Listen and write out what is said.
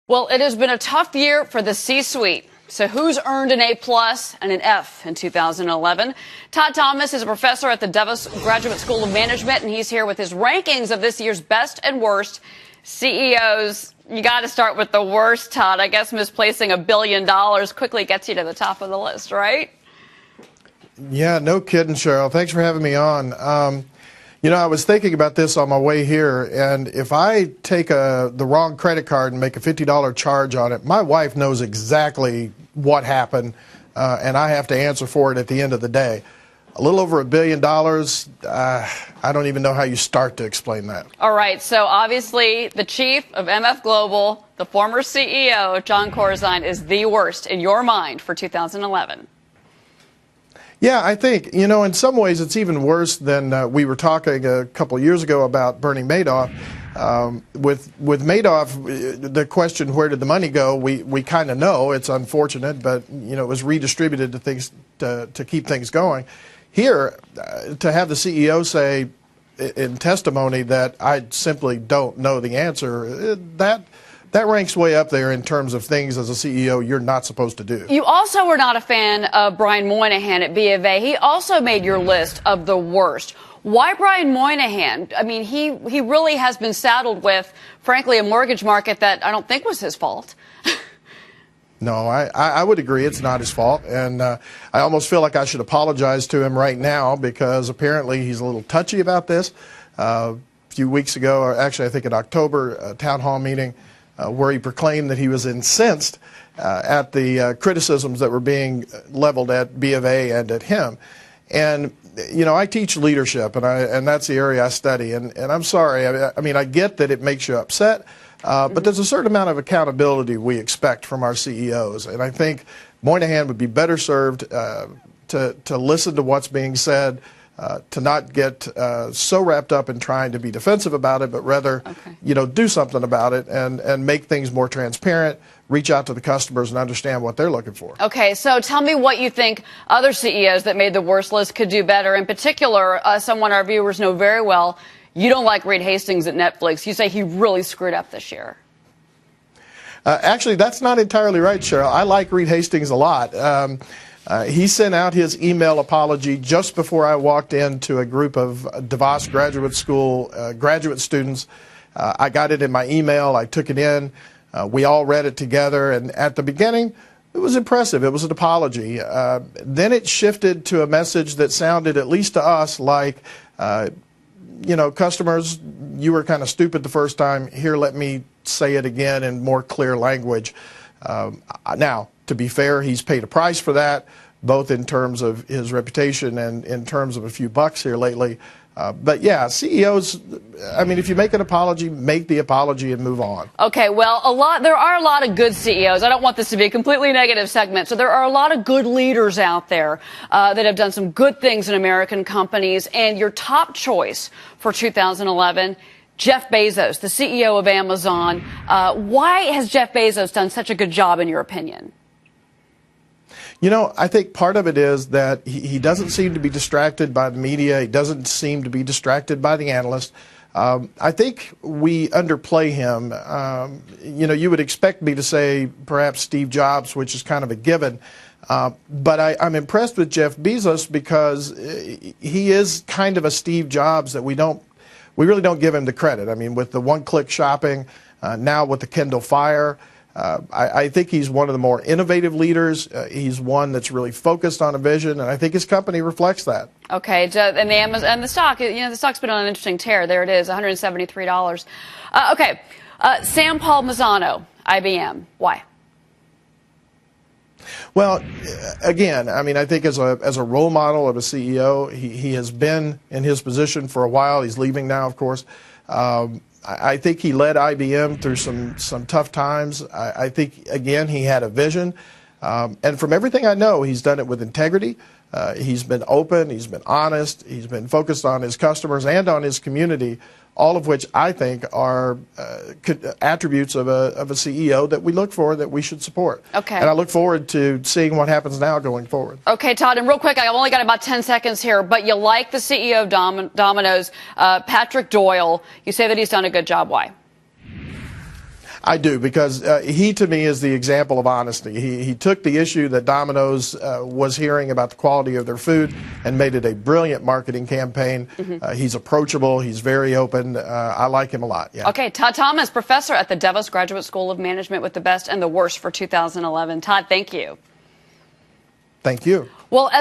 Well, it has been a tough year for the C-suite. So who's earned an A+ and an F in 2011? Todd Thomas is a professor at the Davis Graduate School of Management, and he's here with his rankings of this year's best and worst CEOs. You got to start with the worst, Todd. I guess misplacing $1 billion quickly gets you to the top of the list, right? Yeah, no kidding, Cheryl. Thanks for having me on. I was thinking about this on my way here, and if I take the wrong credit card and make a $50 charge on it, my wife knows exactly what happened, and I have to answer for it at the end of the day. A little over $1 billion, I don't even know how you start to explain that. All right, so obviously the chief of MF Global, the former CEO, John Corzine, is the worst in your mind for 2011. Yeah, I think, in some ways it's even worse than we were talking a couple of years ago about Bernie Madoff. With Madoff, the question, where did the money go, we kind of know. It's unfortunate, but, it was redistributed to things to keep things going. Here, to have the CEO say in testimony that I simply don't know the answer, that ranks way up there in terms of things as a CEO you're not supposed to do. You also were not a fan of Brian Moynihan at B of A. He also made your list of the worst. Why Brian Moynihan? I mean, he really has been saddled with, frankly, a mortgage market that I don't think was his fault. No, I would agree it's not his fault, and I almost feel like I should apologize to him right now because apparently he's a little touchy about this. A few weeks ago, or actually I think in October, a town hall meeting, where he proclaimed that he was incensed at the criticisms that were being leveled at B of A and at him. And, I teach leadership, and that's the area I study. And I'm sorry, I mean, I get that it makes you upset, but there's a certain amount of accountability we expect from our CEOs. And I think Moynihan would be better served to listen to what's being said, to not get so wrapped up in trying to be defensive about it, but rather, do something about it and make things more transparent, reach out to the customers and understand what they're looking for. Okay, so tell me what you think other CEOs that made the worst list could do better. In particular, someone our viewers know very well, you don't like Reed Hastings at Netflix. You say he really screwed up this year. Actually, that's not entirely right, Cheryl. I like Reed Hastings a lot. He sent out his email apology just before I walked into a group of DeVos Graduate School graduate students. I got it in my email. I took it in. We all read it together. And at the beginning, it was impressive. It was an apology. Then it shifted to a message that sounded, at least to us, like, customers, you were kind of stupid the first time. Here, let me say it again in more clear language. Now, to be fair, he's paid a price for that, both in terms of his reputation and in terms of a few bucks here lately. But yeah, CEOs, I mean, if you make an apology, make the apology and move on. Okay, well, there are a lot of good CEOs. I don't want this to be a completely negative segment. So there are a lot of good leaders out there that have done some good things in American companies. And your top choice for 2011, Jeff Bezos, the CEO of Amazon. Why has Jeff Bezos done such a good job, in your opinion? I think part of it is that he doesn't seem to be distracted by the media. He doesn't seem to be distracted by the analysts. I think we underplay him. You would expect me to say perhaps Steve Jobs, which is kind of a given. But I'm impressed with Jeff Bezos because he is kind of a Steve Jobs that we really don't give him the credit. I mean, with the one-click shopping, now with the Kindle Fire, I think he's one of the more innovative leaders. He's one that's really focused on a vision, and I think his company reflects that. Okay, and the stock, the stock's been on an interesting tear. There it is, $173. Sam Palmisano, IBM. Why? Well, again, I mean, I think as a role model of a CEO, he has been in his position for a while. He's leaving now, of course. I think he led IBM through some tough times. I think, again, he had a vision. And from everything I know, he's done it with integrity. He's been open. He's been honest. He's been focused on his customers and on his community, all of which I think are attributes of a CEO that we look for, that we should support. Okay. And I look forward to seeing what happens now going forward. Okay, Todd, and real quick, I've only got about 10 seconds here, but you like the CEO of Domino's, Patrick Doyle. You say that he's done a good job. Why? I do, because he, to me, is the example of honesty. He took the issue that Domino's was hearing about the quality of their food and made it a brilliant marketing campaign. He's approachable. He's very open. I like him a lot. Yeah. Okay, Todd Thomas, professor at the DeVos Graduate School of Management, with the best and the worst for 2011. Todd, thank you. Thank you. Well, as